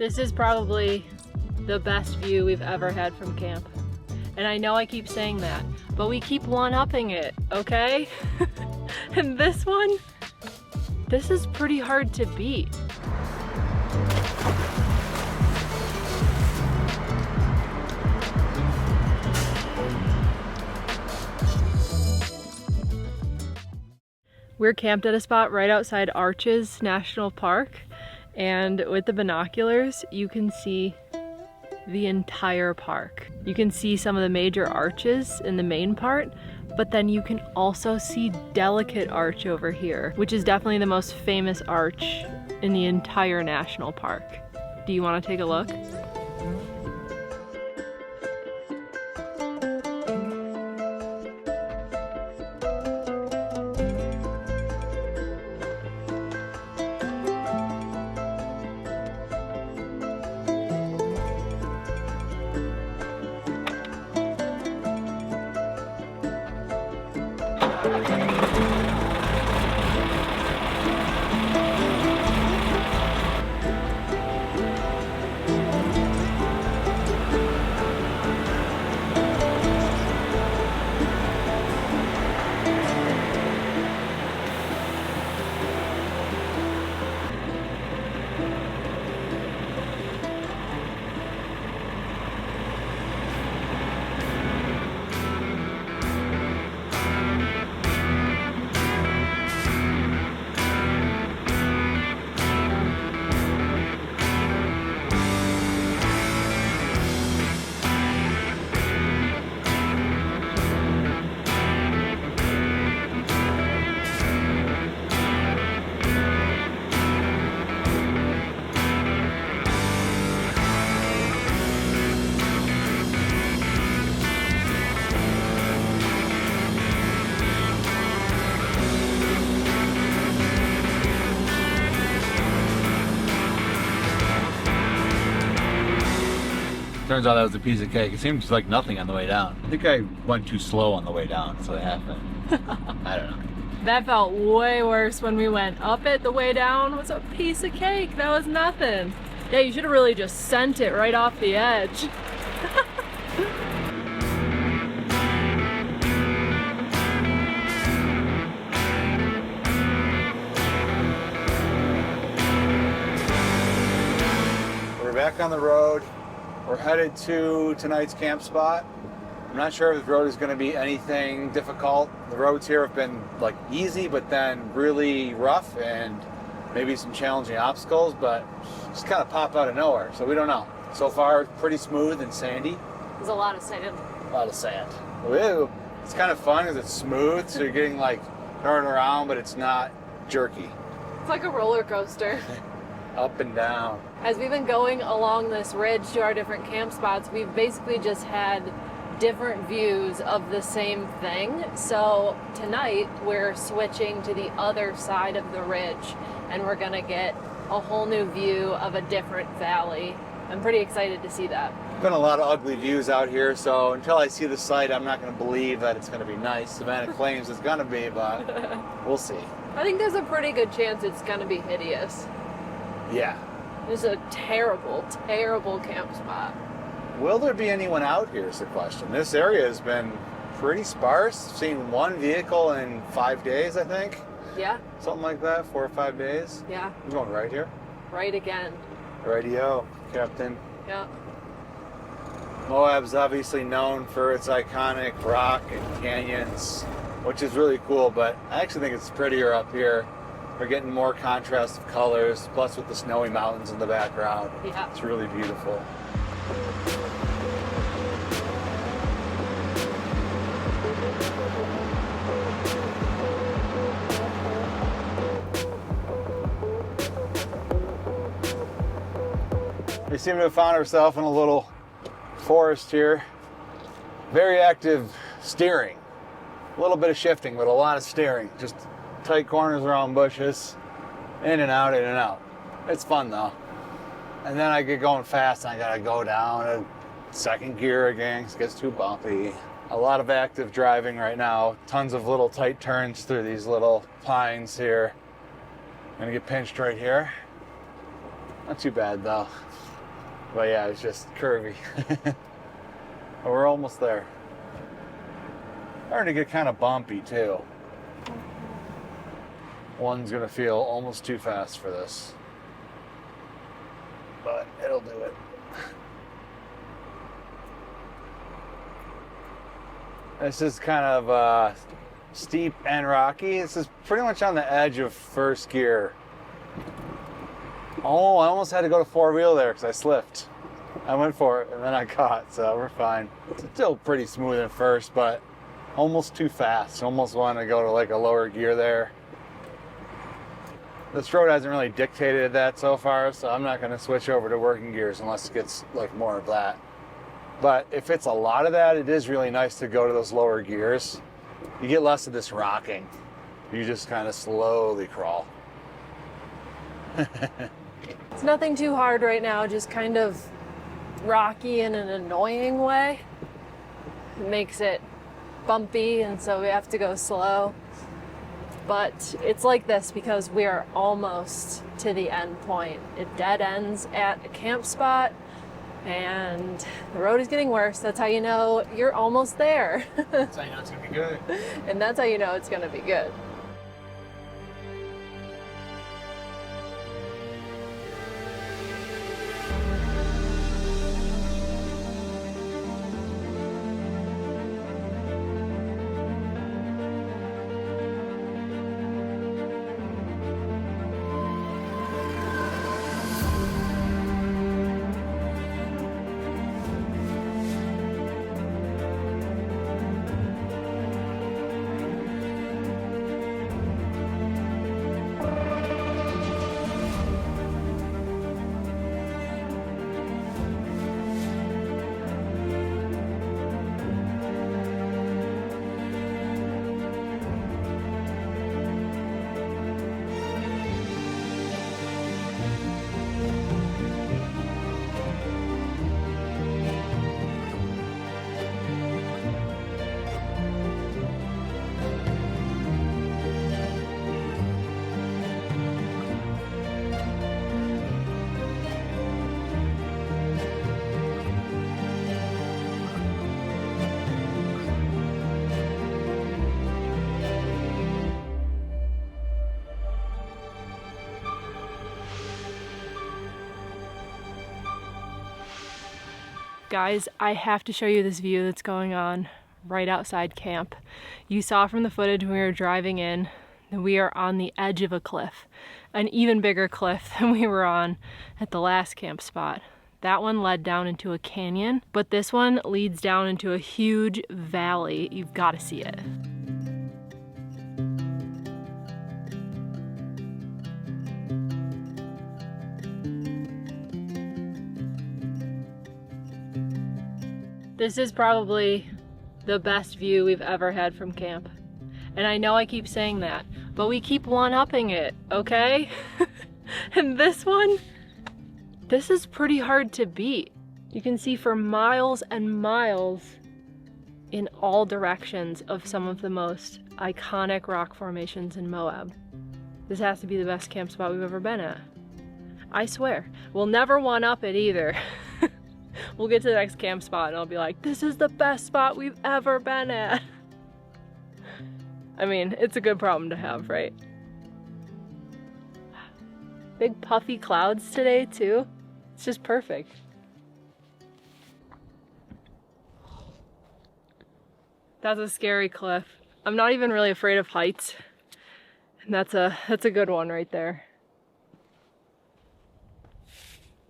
This is probably the best view we've ever had from camp. And I know I keep saying that, but we keep one-upping it, okay? And this one, this is pretty hard to beat. We're camped at a spot right outside Arches National Park, and with the binoculars, you can see the entire park. You can see some of the major arches in the main part, but then you can also see Delicate Arch over here, which is definitely the most famous arch in the entire national park. Do you want to take a look? Turns out that was a piece of cake. It seems like nothing on the way down. I think I went too slow on the way down, so it happened. I don't know. That felt way worse when we went up it. The way down was a piece of cake. That was nothing. Yeah, you should have really just sent it right off the edge. We're back on the road. We're headed to tonight's camp spot. I'm not sure if the road is going to be anything difficult. The roads here have been like easy, but then really rough and maybe some challenging obstacles, but just kind of pop out of nowhere. So we don't know. So far, pretty smooth and sandy. There's a lot of sand. A lot of sand. Woo. It's kind of fun because it's smooth, so you're getting like turned around, but it's not jerky. It's like a roller coaster. Up and down. As we've been going along this ridge to our different camp spots, we've basically just had different views of the same thing. So tonight we're switching to the other side of the ridge and we're gonna get a whole new view of a different valley. I'm pretty excited to see that. Been a lot of ugly views out here, so until I see the site, I'm not going to believe that it's going to be nice. Savannah claims it's going to be, but we'll see. I think there's a pretty good chance it's going to be hideous. Yeah. This is a terrible, terrible camp spot. Will there be anyone out here is the question. This area has been pretty sparse. Seen one vehicle in 5 days, I think. Yeah. Something like that, 4 or 5 days. Yeah. We're going right here. Right again. Radio, Captain. Yeah. Moab's obviously known for its iconic rock and canyons, which is really cool, but I actually think it's prettier up here. We're getting more contrast of colors, plus with the snowy mountains in the background. Yeah. It's really beautiful. We seem to have found ourselves in a little forest here. Very active steering. A little bit of shifting, but a lot of steering. Just tight corners around bushes. In and out, in and out. It's fun though. And then I get going fast and I gotta go down to second gear again because it gets too bumpy. A lot of active driving right now. Tons of little tight turns through these little pines here. Gonna get pinched right here. Not too bad though. But yeah, it's just curvy. But we're almost there. Starting to get kind of bumpy too. One's gonna feel almost too fast for this, but it'll do it. This is kind of steep and rocky. This is pretty much on the edge of first gear. Oh, I almost had to go to four-wheel there because I slipped. I went for it and then I caught, so we're fine. It's still pretty smooth at first, but almost too fast. Almost want to go to like a lower gear there. This road hasn't really dictated that so far, so I'm not going to switch over to working gears unless it gets like more of that. But if it's a lot of that, it is really nice to go to those lower gears. You get less of this rocking. You just kind of slowly crawl. It's nothing too hard right now, just kind of rocky in an annoying way. It makes it bumpy, and so we have to go slow. But it's like this because we are almost to the end point. It dead ends at a camp spot, and the road is getting worse. That's how you know you're almost there. That's how you know it's gonna be good. And that's how you know it's gonna be good. Guys, I have to show you this view that's going on right outside camp. You saw from the footage when we were driving in that we are on the edge of a cliff, an even bigger cliff than we were on at the last camp spot. That one led down into a canyon, but this one leads down into a huge valley. You've got to see it. This is probably the best view we've ever had from camp. And I know I keep saying that, but we keep one-upping it, okay? And this one, this is pretty hard to beat. You can see for miles and miles in all directions of some of the most iconic rock formations in Moab. This has to be the best camp spot we've ever been at. I swear. We'll never one-up it either. We'll get to the next camp spot and I'll be like, this is the best spot we've ever been at. I mean, it's a good problem to have, right? Big puffy clouds today too. It's just perfect. That's a scary cliff. I'm not even really afraid of heights. And that's a good one right there.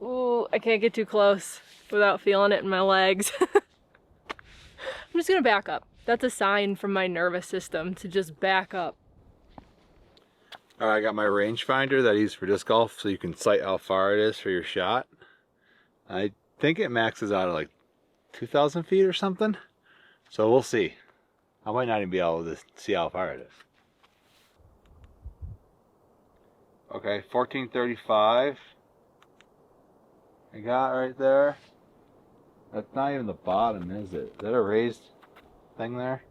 Ooh, I can't get too close without feeling it in my legs. I'm just gonna back up. That's a sign from my nervous system to just back up. I got my rangefinder that I use for disc golf so you can sight how far it is for your shot. I think it maxes out at like 2,000 feet or something. So we'll see. I might not even be able to see how far it is. Okay, 1435. I got right there. That's not even the bottom, is it? Is that a raised thing there?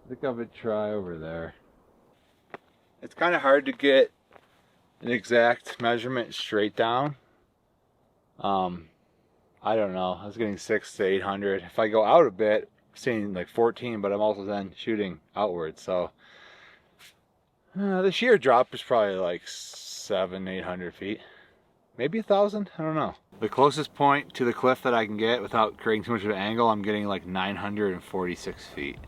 I think I would try over there. It's kind of hard to get an exact measurement straight down. I don't know. I was getting 600 to 800. If I go out a bit, I'm seeing like 14, but I'm also then shooting outward. So the sheer drop is probably like 700-800 feet, maybe 1,000. I don't know. The closest point to the cliff that I can get without creating too much of an angle, I'm getting like 946 feet.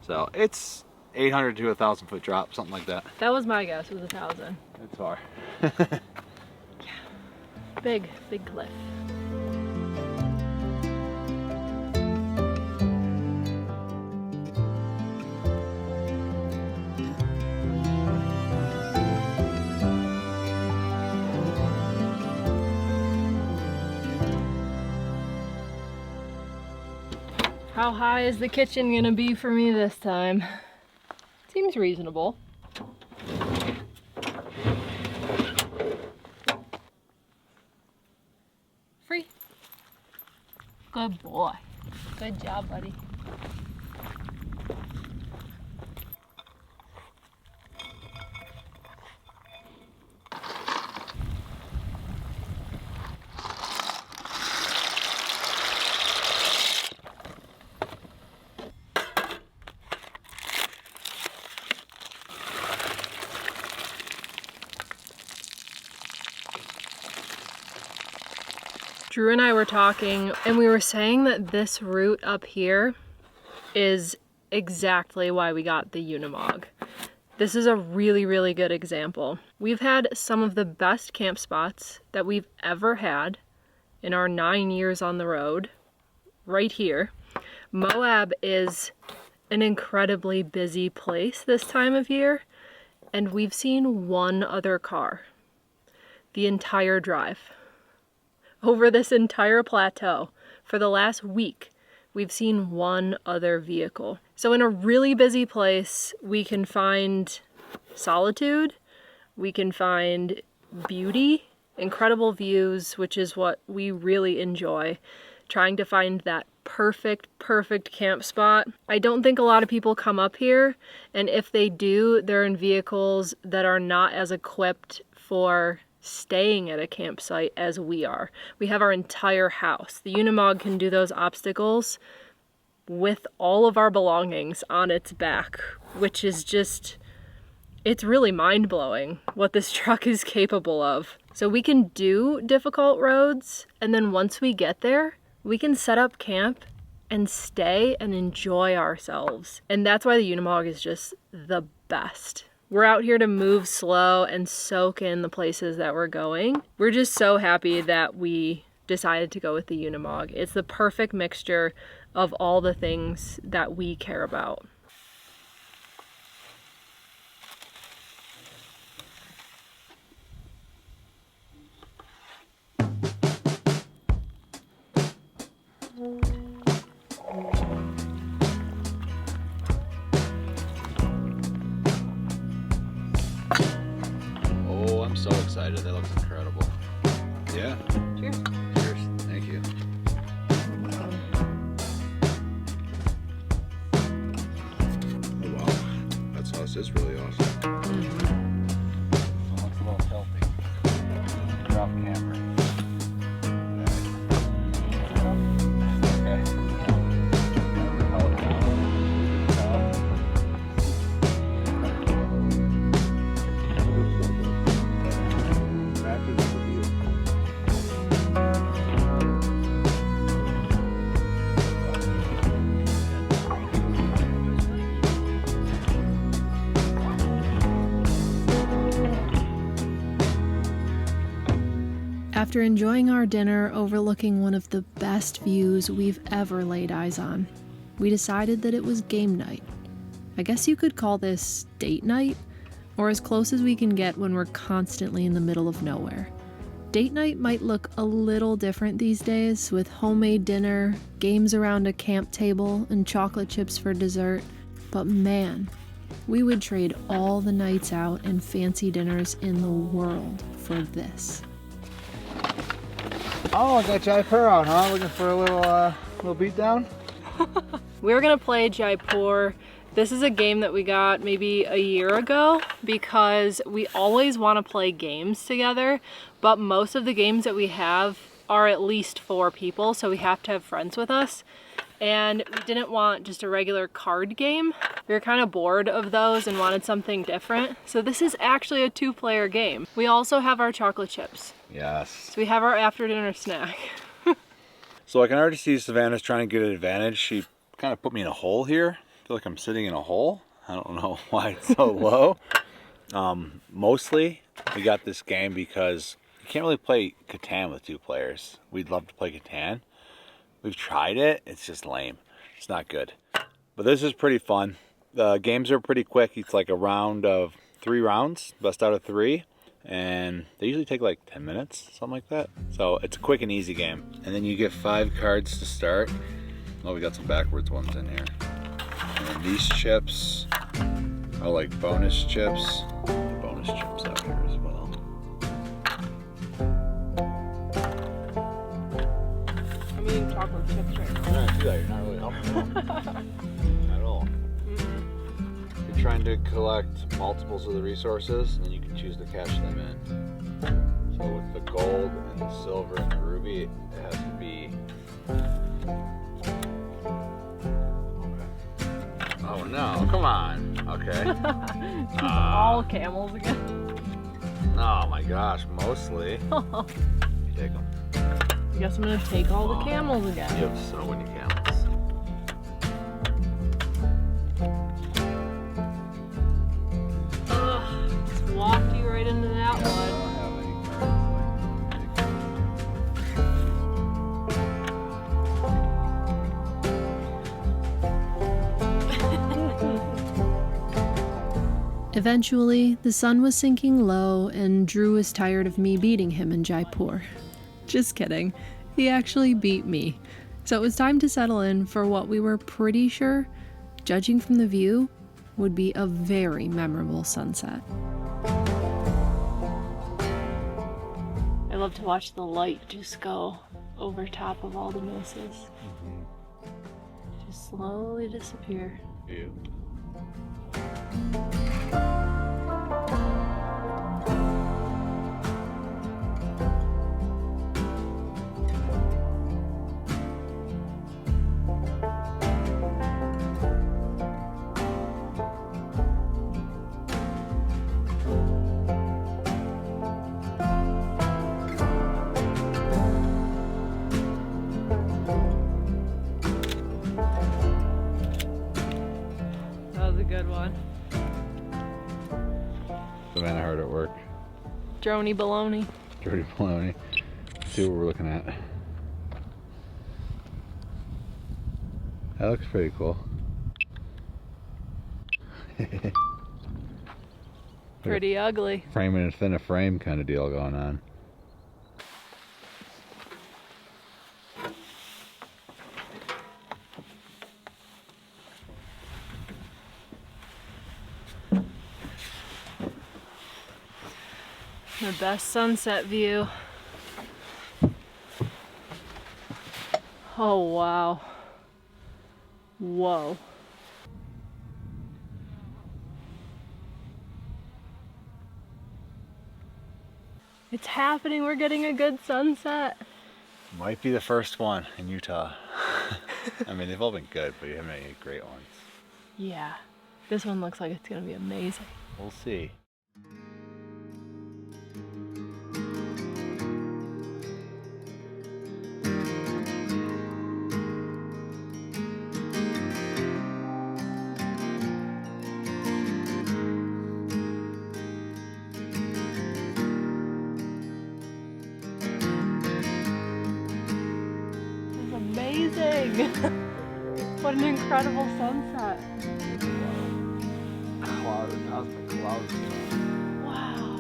So it's 800 to 1,000 foot drop, something like that. That was my guess. It was 1,000. That's far. Yeah. Big cliff. How high is the kitchen gonna be for me this time? Seems reasonable. Free. Good boy. Good job, buddy. Drew and I were talking, and we were saying that this route up here is exactly why we got the Unimog. This is a really good example. We've had some of the best camp spots that we've ever had in our 9 years on the road, right here. Moab is an incredibly busy place this time of year, and we've seen one other car the entire drive. Over this entire plateau, for the last week, we've seen one other vehicle. So in a really busy place, we can find solitude, we can find beauty, incredible views, which is what we really enjoy, trying to find that perfect camp spot. I don't think a lot of people come up here, and if they do, they're in vehicles that are not as equipped for staying at a campsite as we are. We have our entire house. The Unimog can do those obstacles with all of our belongings on its back, which is just, it's really mind-blowing what this truck is capable of. So we can do difficult roads, and then once we get there, we can set up camp and stay and enjoy ourselves. And that's why the Unimog is just the best. We're out here to move slow and soak in the places that we're going. We're just so happy that we decided to go with the Unimog. It's the perfect mixture of all the things that we care about. I'm so excited. That looks incredible. Yeah. Cheers. Cheers. Thank you. Oh wow. That sauce is really awesome. So it looks a little healthy. Drop camera. After enjoying our dinner overlooking one of the best views we've ever laid eyes on, we decided that it was game night. I guess you could call this date night, or as close as we can get when we're constantly in the middle of nowhere. Date night might look a little different these days, with homemade dinner, games around a camp table, and chocolate chips for dessert, but man, we would trade all the nights out and fancy dinners in the world for this. Oh, I got Jaipur out, huh? Looking for a little beat down? We're gonna play Jaipur This is a game that we got maybe a year ago because we always want to play games together, but most of the games that we have are at least 4 people, so we have to have friends with us. And we didn't want just a regular card game. We were kind of bored of those and wanted something different. So this is actually a 2-player game. We also have our chocolate chips. Yes. So we have our after dinner snack. So I can already see Savannah's trying to get an advantage. She kind of put me in a hole here. I feel like I'm sitting in a hole. I don't know why it's so low. Mostly we got this game because you can't really play Catan with 2 players. We'd love to play Catan. We've tried it, it's just lame. It's not good. But this is pretty fun. The games are pretty quick. It's like a round of 3 rounds, best out of 3. And they usually take like 10 minutes, something like that. So it's a quick and easy game. And then you get 5 cards to start. Oh, we got some backwards ones in here. And then these chips are like bonus chips. Bonus chips out here as well. I'm eating chocolate chips right now. You're not do that. You're not really helping at all. You're trying to collect multiples of the resources, and then you can choose to cash them in. So with the gold and the silver and the ruby, it has to be. Okay. Oh no! Come on. Okay. All camels again. Oh my gosh! Mostly. You take them. I guess I'm gonna take all the camels again. You have so many camels. Just walked you right into that I one. don't have any cards. Eventually, the sun was sinking low and Drew was tired of me beating him in Jaipur. Just kidding. He actually beat me. So it was time to settle in for what we were pretty sure, judging from the view, would be a very memorable sunset. I love to watch the light just go over top of all the mooses. Just slowly disappear. Ew. That was a good one. Savannah hard at work. Droney baloney. Dirty baloney. Let's see what we're looking at. That looks pretty cool. Pretty ugly. Framing it within a frame kind of deal going on. The best sunset view. Oh wow. Whoa. It's happening, we're getting a good sunset. Might be the first one in Utah. I mean, they've all been good, but you haven't had any great ones. Yeah, this one looks like it's gonna be amazing. We'll see. This is amazing. What an incredible sunset. Cloud, how's the clouds doing? Wow.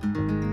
you.